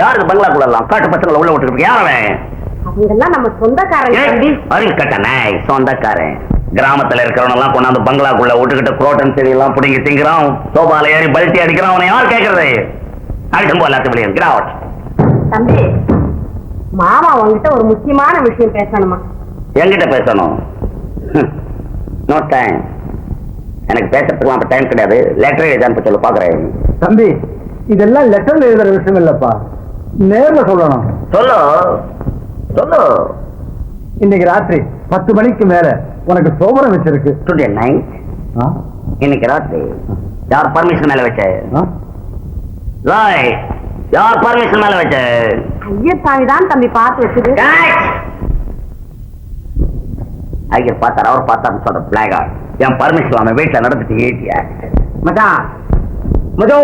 யாருக்கு பங்களாக்குள்ள எல்லாம் காட்டு பசங்களை உள்ள விட்டுருக்கு? யாரவன்? அவங்கெல்லாம் நம்ம சொந்தக்காரங்க தம்பி. அறிவு கட்டணே, சொந்தக்காரன். கிராமத்துல இருக்கிறவன் எல்லாம் கொண்டாந்து பங்களாக்குள்ள விட்டுக்கிட்டு குரோட்டன் செடி எல்லாம் பிடிங்கி திங்கிறான், சோபால ஏறி பல்ட்டி அடிக்கிறான். அவனை யார் கேட்கறது? அடிக்கும் போல வெளியே கிராவட். தம்பி, மாமா உங்ககிட்ட ஒரு முக்கியமான விஷயம் பேசணுமா? என்கிட்ட பேசணும்? No time. எனக்கு பேசுறதுக்கு அப்ப டைம் கிடையாது. லெட்டர் எழுதி அனுப்ப சொல்ல பாக்குறேன். தம்பி, இதெல்லாம் லெட்டர்ல எழுதுற விஷயம் இல்லப்பா, நேர்ல சொல்லணும். சொல்லு சொல்லு. இன்னைக்கு ராத்திரி 10 மணிக்கு மேல உனக்கு சோபனம் வச்சிருக்கு. Today night? இன்னைக்கு ராத்திரி. யார் பர்மிஷன் மேல வச்ச? யார் பர்மிஷன் மேல வச்ச? ஐயசாமி தான் தம்பி பார்த்து வச்சது. ஐயர் பார்த்தார், அவர் பார்த்தாரு சொல்ற பிளாக். என் பர்மிஷன் அவன் வீட்டுல நடந்துட்டு ஏட்டியா மச்சான் மஜோ.